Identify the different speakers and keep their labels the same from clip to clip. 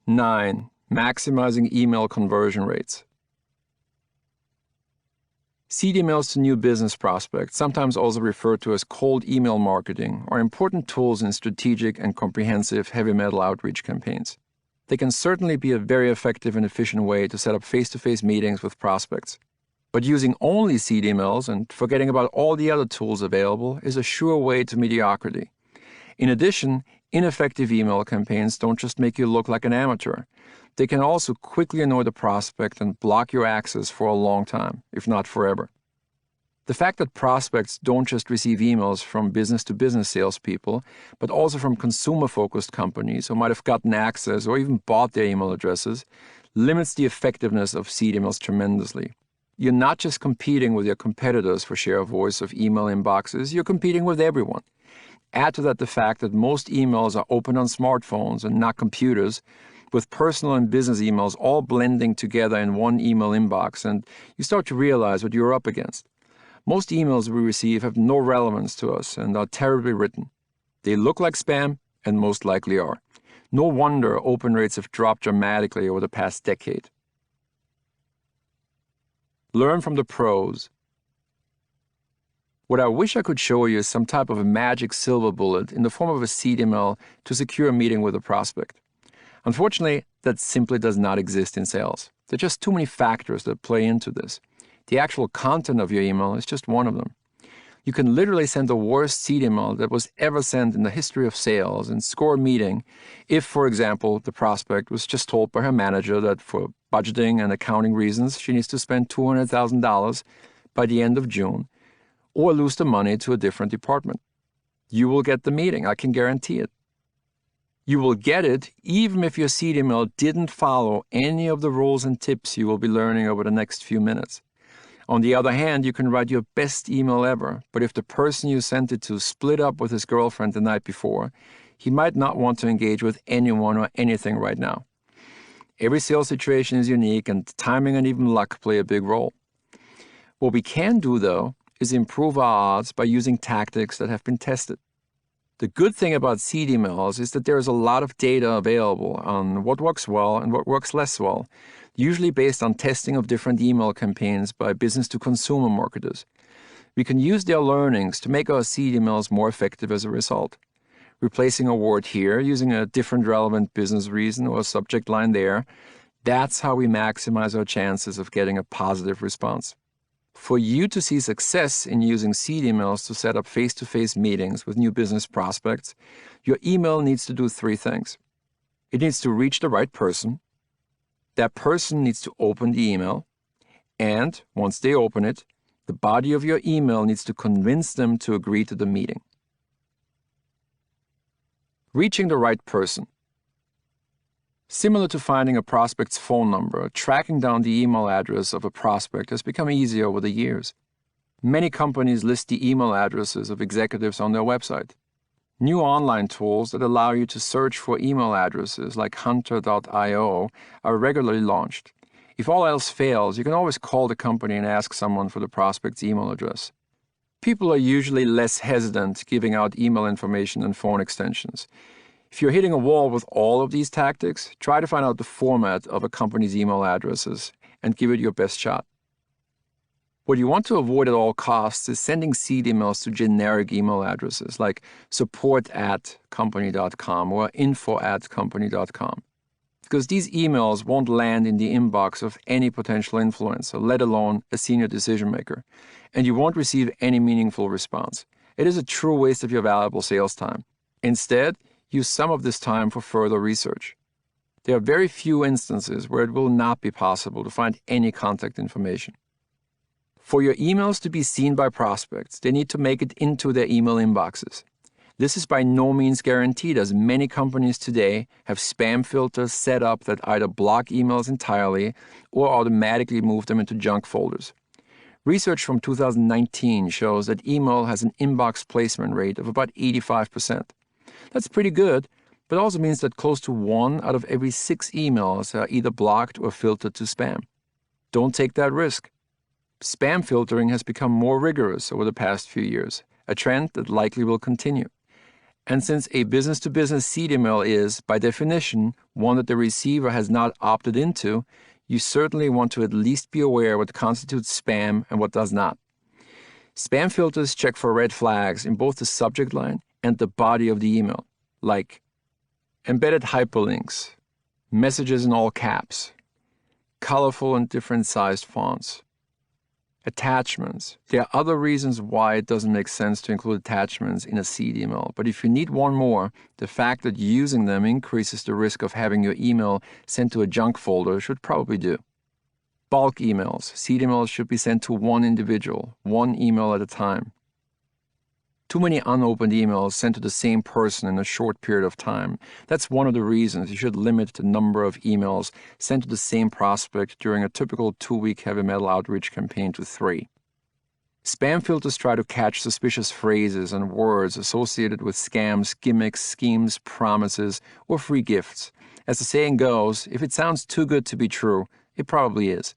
Speaker 1: 9. Maximizing email conversion rates. Seed emails to new business prospects, sometimes also referred to as cold email marketing, are important tools in strategic and comprehensive heavy metal outreach campaigns. They can certainly be a very effective and efficient way to set up face-to-face meetings with prospects. But using only seed emails and forgetting about all the other tools available is a sure way to mediocrity. In addition, ineffective email campaigns don't just make you look like an amateur. They can also quickly annoy the prospect and block your access for a long time, if not forever. The fact that prospects don't just receive emails from business-to-business salespeople, but also from consumer-focused companies who might have gotten access or even bought their email addresses, limits the effectiveness of seed emails tremendously. You're not just competing with your competitors for share of voice of email inboxes, you're competing with everyone. Add to that the fact that most emails are open on smartphones and not computers, with personal and business emails all blending together in one email inbox, and you start to realize what you're up against. Most emails we receive have no relevance to us and are terribly written. They look like spam and most likely are. No wonder open rates have dropped dramatically over the past decade. Learn from the pros. What I wish I could show you is some type of a magic silver bullet in the form of a seed email to secure a meeting with a prospect. Unfortunately, that simply does not exist in sales. There are just too many factors that play into this. The actual content of your email is just one of them. You can literally send the worst seed email that was ever sent in the history of sales and score a meeting if, for example, the prospect was just told by her manager that for budgeting and accounting reasons she needs to spend $200,000 by the end of June or lose the money to a different department. You will get the meeting, I can guarantee it. You will get it even if your seed email didn't follow any of the rules and tips you will be learning over the next few minutes. On the other hand, you can write your best email ever, but if the person you sent it to split up with his girlfriend the night before, he might not want to engage with anyone or anything right now. Every sales situation is unique, and timing and even luck play a big role. What we can do, though, is improve our odds by using tactics that have been tested. The good thing about seed emails is that there is a lot of data available on what works well and what works less well, usually based on testing of different email campaigns by business-to-consumer marketers. We can use their learnings to make our seed emails more effective as a result. Replacing a word here using a different relevant business reason or subject line there, that's how we maximize our chances of getting a positive response. For you to see success in using seed emails to set up face-to-face meetings with new business prospects, your email needs to do 3 things. It needs to reach the right person. That person needs to open the email. And once they open it, the body of your email needs to convince them to agree to the meeting. Reaching the right person. Similar to finding a prospect's phone number, tracking down the email address of a prospect has become easier over the years. Many companies list the email addresses of executives on their website. New online tools that allow you to search for email addresses like hunter.io are regularly launched. If all else fails, you can always call the company and ask someone for the prospect's email address. People are usually less hesitant giving out email information than phone extensions. If you're hitting a wall with all of these tactics, try to find out the format of a company's email addresses and give it your best shot. What you want to avoid at all costs is sending seed emails to generic email addresses like support@company.com or info@company.com, because these emails won't land in the inbox of any potential influencer, let alone a senior decision maker, and you won't receive any meaningful response. It is a true waste of your valuable sales time. Instead, use some of this time for further research. There are very few instances where it will not be possible to find any contact information. For your emails to be seen by prospects, they need to make it into their email inboxes. This is by no means guaranteed, as many companies today have spam filters set up that either block emails entirely or automatically move them into junk folders. Research from 2019 shows that email has an inbox placement rate of about 85%. That's pretty good, but also means that close to 1 out of every 6 emails are either blocked or filtered to spam. Don't take that risk. Spam filtering has become more rigorous over the past few years, a trend that likely will continue. And since a business-to-business seed email is, by definition, one that the receiver has not opted into, you certainly want to at least be aware what constitutes spam and what does not. Spam filters check for red flags in both the subject line and the body of the email, like embedded hyperlinks, messages in all caps, colorful and different-sized fonts, attachments. There are other reasons why it doesn't make sense to include attachments in a seed email, but if you need one more, the fact that using them increases the risk of having your email sent to a junk folder should probably do. Bulk emails. Seed emails should be sent to one individual, one email at a time. Too many unopened emails sent to the same person in a short period of time. That's one of the reasons you should limit the number of emails sent to the same prospect during a typical 2-week heavy metal outreach campaign to 3. Spam filters try to catch suspicious phrases and words associated with scams, gimmicks, schemes, promises, or free gifts. As the saying goes, if it sounds too good to be true, it probably is.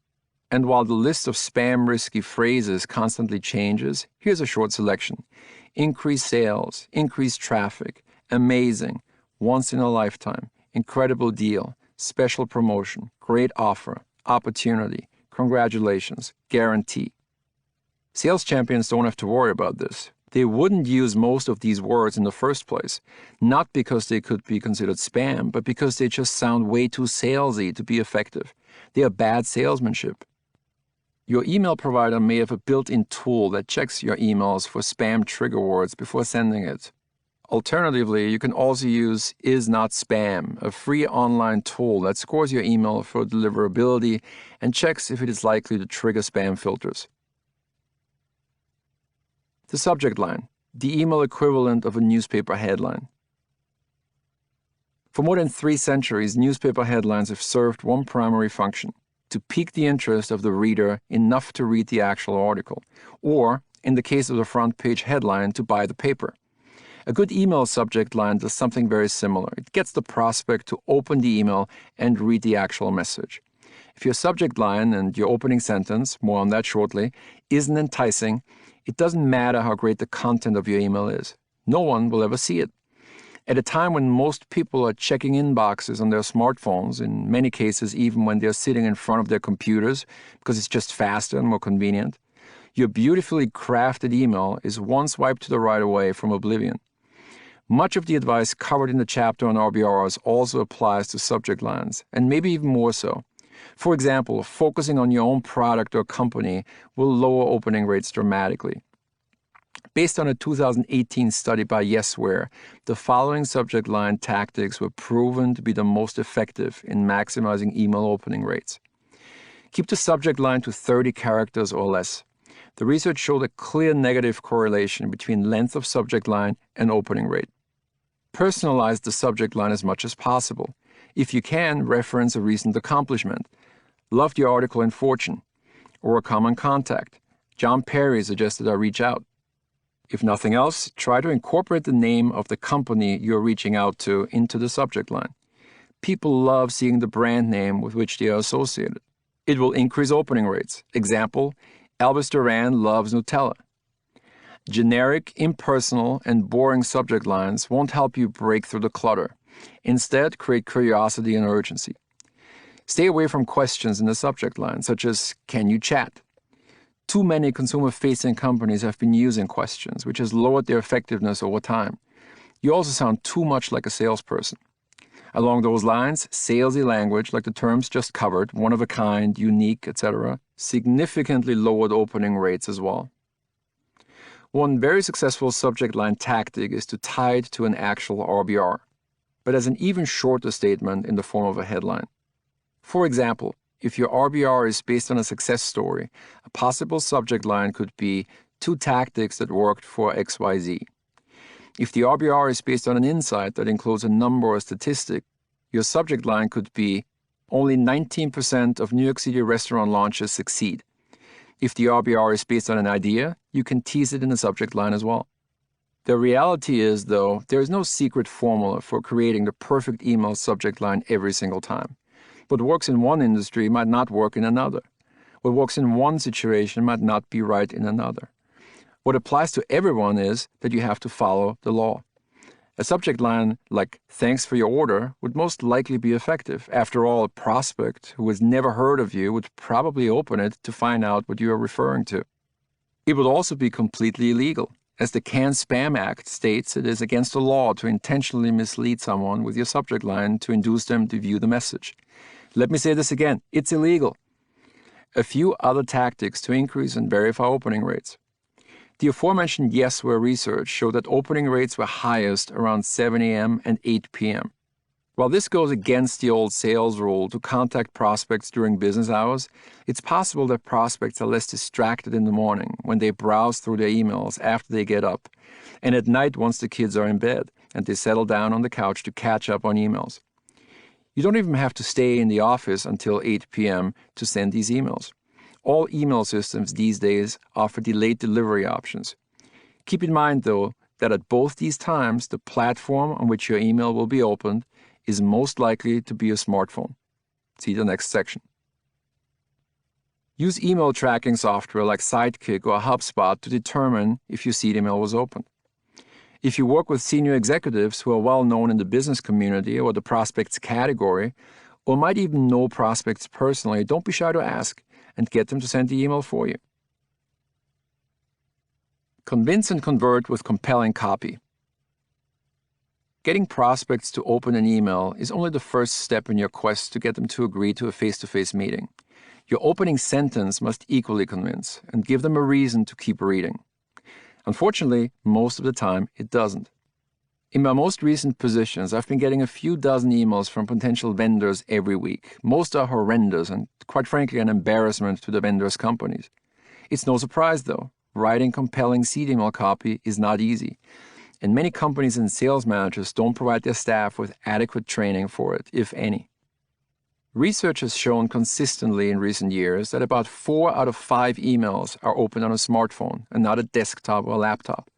Speaker 1: And while the list of spam risky phrases constantly changes, here's a short selection. Increased sales, increased traffic, amazing, once in a lifetime, incredible deal, special promotion, great offer, opportunity, congratulations, guarantee. Sales champions don't have to worry about this. They wouldn't use most of these words in the first place, not because they could be considered spam, but because they just sound way too salesy to be effective. They are bad salesmanship. Your email provider may have a built-in tool that checks your emails for spam trigger words before sending it. Alternatively, you can also use Is Not Spam, a free online tool that scores your email for deliverability and checks if it is likely to trigger spam filters. The subject line, the email equivalent of a newspaper headline. For more than 3 centuries, newspaper headlines have served one primary function: to pique the interest of the reader enough to read the actual article, or, in the case of the front page headline, to buy the paper. A good email subject line does something very similar. It gets the prospect to open the email and read the actual message. If your subject line and your opening sentence, more on that shortly, isn't enticing, it doesn't matter how great the content of your email is. No one will ever see it. At a time when most people are checking inboxes on their smartphones, in many cases even when they're sitting in front of their computers because it's just faster and more convenient, your beautifully crafted email is one swipe to the right away from oblivion. Much of the advice covered in the chapter on RBRs also applies to subject lines, and maybe even more so. For example, focusing on your own product or company will lower opening rates dramatically. Based on a 2018 study by Yesware, the following subject line tactics were proven to be the most effective in maximizing email opening rates. Keep the subject line to 30 characters or less. The research showed a clear negative correlation between length of subject line and opening rate. Personalize the subject line as much as possible. If you can, reference a recent accomplishment. Loved your article in Fortune. Or a common contact. John Perry suggested I reach out. If nothing else, try to incorporate the name of the company you're reaching out to into the subject line. People love seeing the brand name with which they are associated. It will increase opening rates. Example, Elvis Duran loves Nutella. Generic, impersonal, and boring subject lines won't help you break through the clutter. Instead, create curiosity and urgency. Stay away from questions in the subject line, such as, "Can you chat?" Too many consumer-facing companies have been using questions, which has lowered their effectiveness over time. You also sound too much like a salesperson. Along those lines, salesy language, like the terms just covered, one of a kind, unique, etc., significantly lowered opening rates as well. One very successful subject line tactic is to tie it to an actual RBR, but as an even shorter statement in the form of a headline. For example, if your RBR is based on a success story, a possible subject line could be 2 tactics that worked for XYZ. If the RBR is based on an insight that includes a number or statistic, your subject line could be only 19% of New York City restaurant launches succeed. If the RBR is based on an idea, you can tease it in the subject line as well. The reality is, though, there is no secret formula for creating the perfect email subject line every single time. What works in one industry might not work in another. What works in one situation might not be right in another. What applies to everyone is that you have to follow the law. A subject line like "Thanks for your order" would most likely be effective. After all, a prospect who has never heard of you would probably open it to find out what you are referring to. It would also be completely illegal. As the Can-Spam Act states, it is against the law to intentionally mislead someone with your subject line to induce them to view the message. Let me say this again, it's illegal. A few other tactics to increase and verify opening rates. The aforementioned Yesware research showed that opening rates were highest around 7 a.m. and 8 p.m. While this goes against the old sales rule to contact prospects during business hours, it's possible that prospects are less distracted in the morning when they browse through their emails after they get up, and at night once the kids are in bed and they settle down on the couch to catch up on emails. You don't even have to stay in the office until 8 p.m. to send these emails. All email systems these days offer delayed delivery options. Keep in mind, though, that at both these times, the platform on which your email will be opened is most likely to be a smartphone. See the next section. Use email tracking software like Sidekick or HubSpot to determine if your seed email was opened. If you work with senior executives who are well known in the business community or the prospects category, or might even know prospects personally, don't be shy to ask and get them to send the email for you. Convince and convert with compelling copy. Getting prospects to open an email is only the first step in your quest to get them to agree to a face-to-face meeting. Your opening sentence must equally convince and give them a reason to keep reading. Unfortunately, most of the time, it doesn't. In my most recent positions, I've been getting a few dozen emails from potential vendors every week. Most are horrendous and, quite frankly, an embarrassment to the vendors' companies. It's no surprise, though. Writing compelling seed email copy is not easy, and many companies and sales managers don't provide their staff with adequate training for it, if any. Research has shown consistently in recent years that about 4 out of 5 emails are opened on a smartphone and not a desktop or laptop.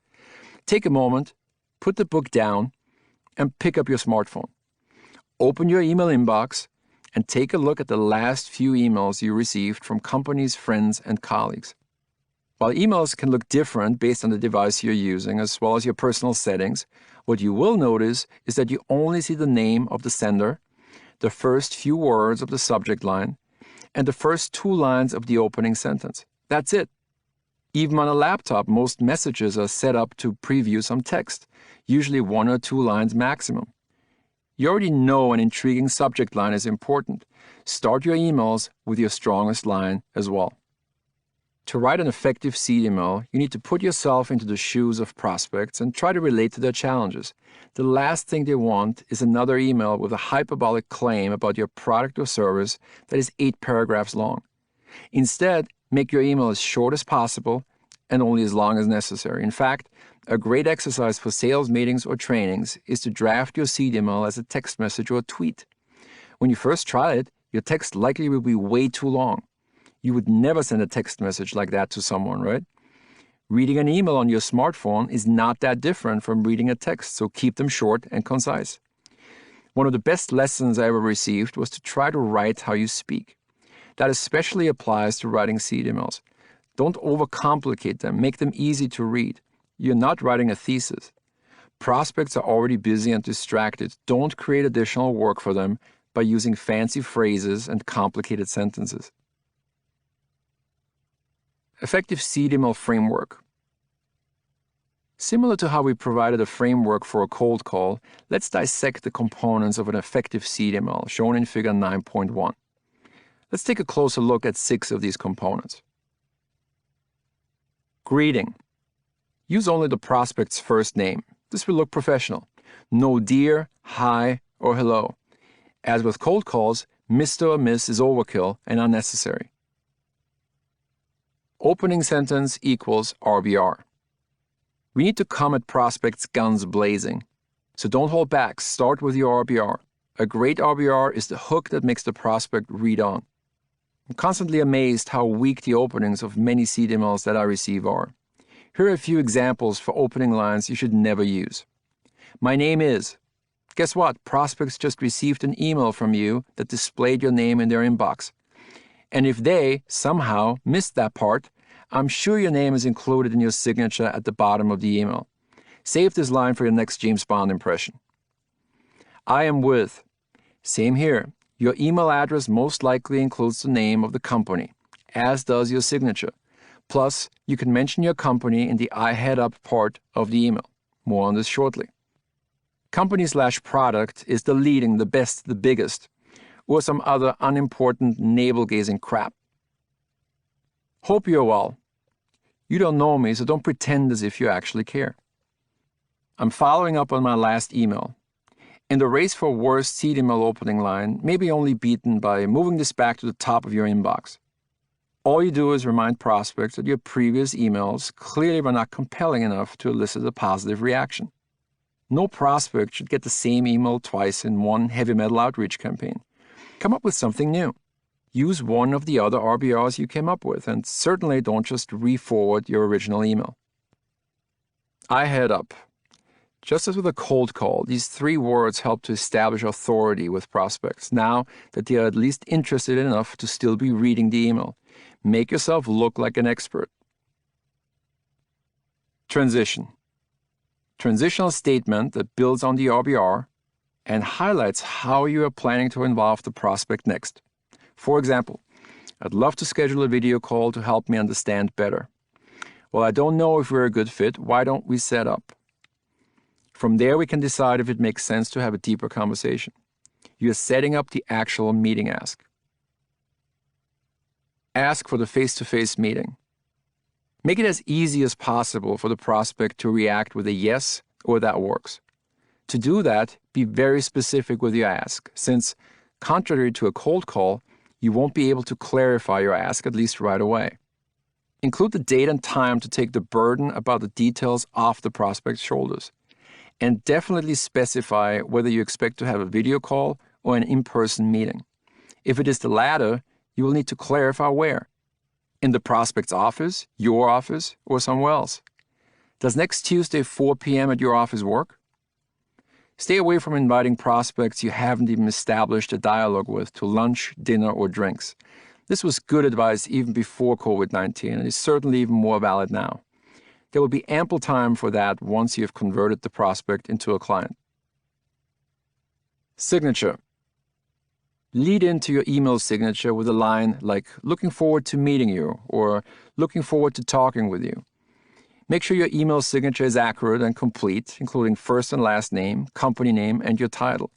Speaker 1: Take a moment, put the book down, and pick up your smartphone. Open your email inbox and take a look at the last few emails you received from companies, friends, and colleagues. While emails can look different based on the device you're using as well as your personal settings, what you will notice is that you only see the name of the sender, the first few words of the subject line, and the first 2 lines of the opening sentence. That's it. Even on a laptop, most messages are set up to preview some text, usually 1 or 2 lines maximum. You already know an intriguing subject line is important. Start your emails with your strongest line as well. To write an effective seed email, you need to put yourself into the shoes of prospects and try to relate to their challenges. The last thing they want is another email with a hyperbolic claim about your product or service that is 8 paragraphs long. Instead, make your email as short as possible and only as long as necessary. In fact, a great exercise for sales meetings or trainings is to draft your seed email as a text message or a tweet. When you first try it, your text likely will be way too long. You would never send a text message like that to someone, right? Reading an email on your smartphone is not that different from reading a text, so keep them short and concise. One of the best lessons I ever received was to try to write how you speak. That especially applies to writing seed emails. Don't overcomplicate them. Make them easy to read. You're not writing a thesis. Prospects are already busy and distracted. Don't create additional work for them by using fancy phrases and complicated sentences. Effective seed email framework. Similar to how we provided a framework for a cold call, let's dissect the components of an effective seed email, shown in Figure 9.1. Let's take a closer look at 6 of these components. Greeting. Use only the prospect's first name. This will look professional. No dear, hi, or hello. As with cold calls, Mr. or Miss is overkill and unnecessary. Opening sentence equals RBR. We need to come at prospects guns blazing. So don't hold back. Start with your RBR. A great RBR is the hook that makes the prospect read on. I'm constantly amazed how weak the openings of many seed emails that I receive are. Here are a few examples for opening lines you should never use. My name is. Guess what? Prospects just received an email from you that displayed your name in their inbox. And if they, somehow, missed that part, I'm sure your name is included in your signature at the bottom of the email. Save this line for your next James Bond impression. I am with. Same here. Your email address most likely includes the name of the company, as does your signature. Plus, you can mention your company in the I head up part of the email. More on this shortly. Company/product is the leading, the best, the biggest, or some other unimportant navel-gazing crap. Hope you're well. You don't know me, so don't pretend as if you actually care. I'm following up on my last email. In the race for worst seed email opening line, maybe only beaten by moving this back to the top of your inbox. All you do is remind prospects that your previous emails clearly were not compelling enough to elicit a positive reaction. No prospect should get the same email twice in one heavy metal outreach campaign. Come up with something new. Use one of the other RBRs you came up with, and certainly don't just re-forward your original email. I head up. Just as with a cold call, these 3 words help to establish authority with prospects, now that they are at least interested enough to still be reading the email. Make yourself look like an expert. Transition. Transitional statement that builds on the RBR and highlights how you are planning to involve the prospect next. For example, I'd love to schedule a video call to help me understand better. Well, I don't know if we're a good fit. Why don't we set up? From there, we can decide if it makes sense to have a deeper conversation. You're setting up the actual meeting ask. Ask for the face-to-face meeting. Make it as easy as possible for the prospect to react with a yes or that works. To do that, be very specific with your ask, since, contrary to a cold call, you won't be able to clarify your ask at least right away. Include the date and time to take the burden about the details off the prospect's shoulders. And definitely specify whether you expect to have a video call or an in-person meeting. If it is the latter, you will need to clarify where. In the prospect's office, your office, or somewhere else. Does next Tuesday 4 p.m. at your office work? Stay away from inviting prospects you haven't even established a dialogue with to lunch, dinner, or drinks. This was good advice even before COVID-19 and is certainly even more valid now. There will be ample time for that once you have converted the prospect into a client. Signature. Lead into your email signature with a line like, "Looking forward to meeting you," or "Looking forward to talking with you." Make sure your email signature is accurate and complete, including first and last name, company name, and your title.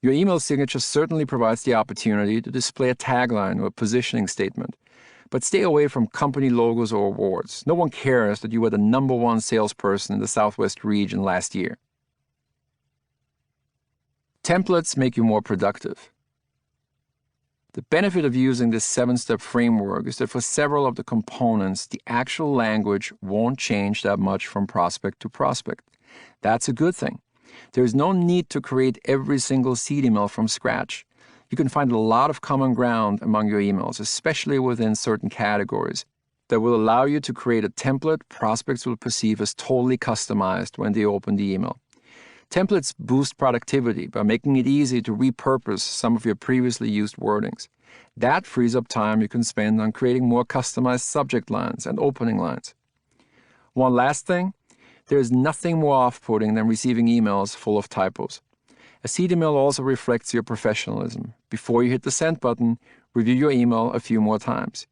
Speaker 1: Your email signature certainly provides the opportunity to display a tagline or a positioning statement, but stay away from company logos or awards. No one cares that you were the #1 salesperson in the Southwest region last year. Templates make you more productive. The benefit of using this 7-step framework is that for several of the components, the actual language won't change that much from prospect to prospect. That's a good thing. There is no need to create every single seed email from scratch. You can find a lot of common ground among your emails, especially within certain categories, that will allow you to create a template prospects will perceive as totally customized when they open the email. Templates boost productivity by making it easy to repurpose some of your previously used wordings. That frees up time you can spend on creating more customized subject lines and opening lines. One last thing, there is nothing more off-putting than receiving emails full of typos. A seed email also reflects your professionalism. Before you hit the send button, review your email a few more times.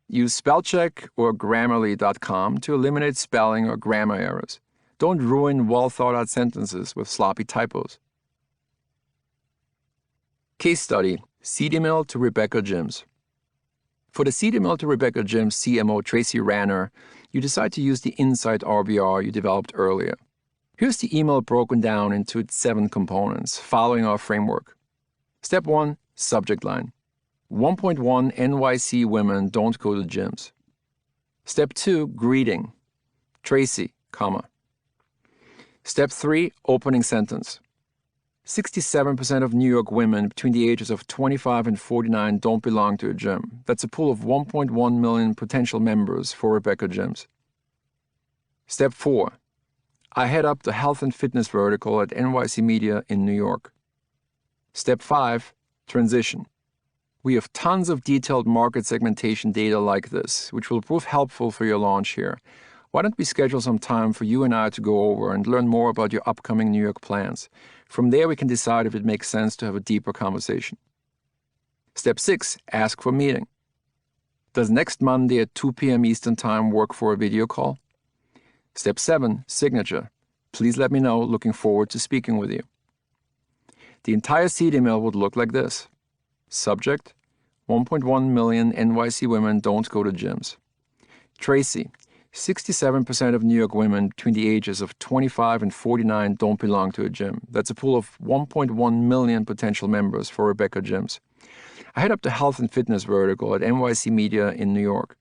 Speaker 1: Use spellcheck or Grammarly.com to eliminate spelling or grammar errors. Don't ruin well-thought-out sentences with sloppy typos. Case study, seed email to Rebecca Jims. For the seed email to Rebecca Jims CMO Tracy Ranner, you decide to use the Insight RBR you developed earlier. Here's the email broken down into its 7 components, following our framework. Step 1, subject line. 1.1 NYC women don't go to gyms. Step 2, greeting. Tracy, comma. Step 3, opening sentence. 67% of New York women between the ages of 25 and 49 don't belong to a gym. That's a pool of 1.1 million potential members for Rebecca Jims. Step 4, I head up the health and fitness vertical at NYC Media in New York. Step 5, transition. We have tons of detailed market segmentation data like this, which will prove helpful for your launch here. Why don't we schedule some time for you and I to go over and learn more about your upcoming New York plans? From there, we can decide if it makes sense to have a deeper conversation. Step 6, ask for a meeting. Does next Monday at 2 p.m. Eastern Time work for a video call? Step 7, signature. Please let me know. Looking forward to speaking with you. The entire seed email would look like this. Subject: 1.1 million NYC women don't go to gyms. Tracy: 67% of New York women between the ages of 25 and 49 don't belong to a gym. That's a pool of 1.1 million potential members for Rebecca Gyms. I head up the health and fitness vertical at NYC Media in New York.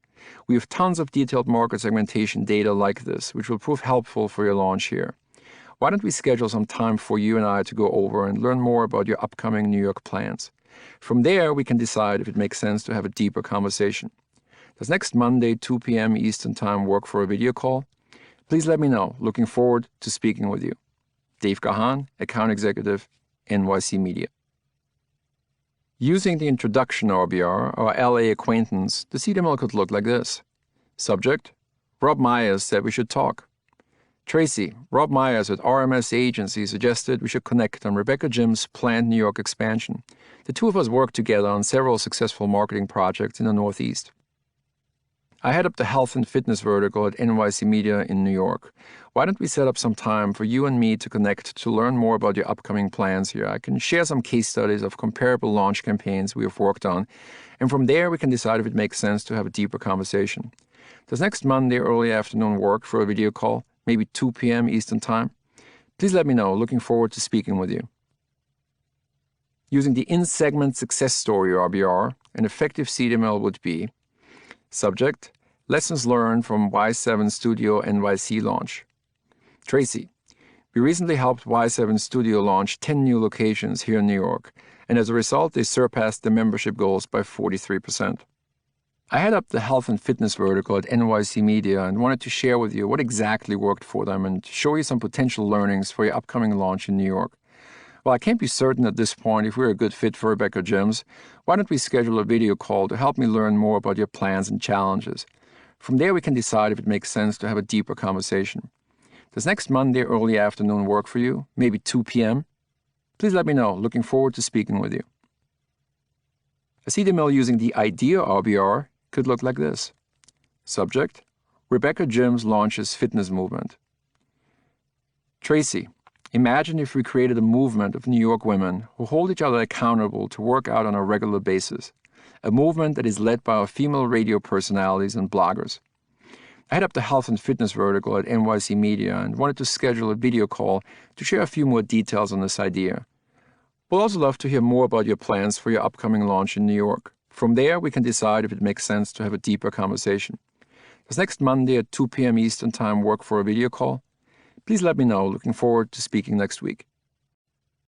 Speaker 1: We have tons of detailed market segmentation data like this, which will prove helpful for your launch here. Why don't we schedule some time for you and I to go over and learn more about your upcoming New York plans? From there, we can decide if it makes sense to have a deeper conversation. Does next Monday, 2 p.m. Eastern Time work for a video call? Please let me know. Looking forward to speaking with you. Dave Gahan, Account Executive, NYC Media. Using the introduction RBR, or LA acquaintance, the seed email could look like this. Subject: Rob Myers said we should talk. Tracy: Rob Myers at RMS Agency suggested we should connect on Rebecca Gyms' planned New York expansion. The two of us worked together on several successful marketing projects in the Northeast. I head up the health and fitness vertical at NYC Media in New York. Why don't we set up some time for you and me to connect to learn more about your upcoming plans here? I can share some case studies of comparable launch campaigns we have worked on, and from there we can decide if it makes sense to have a deeper conversation. Does next Monday early afternoon work for a video call? Maybe 2 p.m. Eastern Time? Please let me know. Looking forward to speaking with you. Using the in-segment success story RBR, an effective seed email would be: Subject: Lessons learned from Weiss 7 Studio NYC launch. Tracy: We recently helped Weiss 7 Studio launch 10 new locations here in New York, and as a result, they surpassed their membership goals by 43%. I head up the health and fitness vertical at NYC Media and wanted to share with you what exactly worked for them and show you some potential learnings for your upcoming launch in New York. While I can't be certain at this point if we're a good fit for Rebecca Gyms, why don't we schedule a video call to help me learn more about your plans and challenges? From there, we can decide if it makes sense to have a deeper conversation. Does next Monday early afternoon work for you? Maybe 2 p.m.? Please let me know. Looking forward to speaking with you. A seed email using the idea RBR could look like this. Subject: Rebecca Gyms launches fitness movement. Tracy: Imagine if we created a movement of New York women who hold each other accountable to work out on a regular basis. A movement that is led by our female radio personalities and bloggers. I head up the health and fitness vertical at NYC Media and wanted to schedule a video call to share a few more details on this idea. We'll also love to hear more about your plans for your upcoming launch in New York. From there, we can decide if it makes sense to have a deeper conversation. Does next Monday at 2 p.m. Eastern Time work for a video call? Please let me know. Looking forward to speaking next week.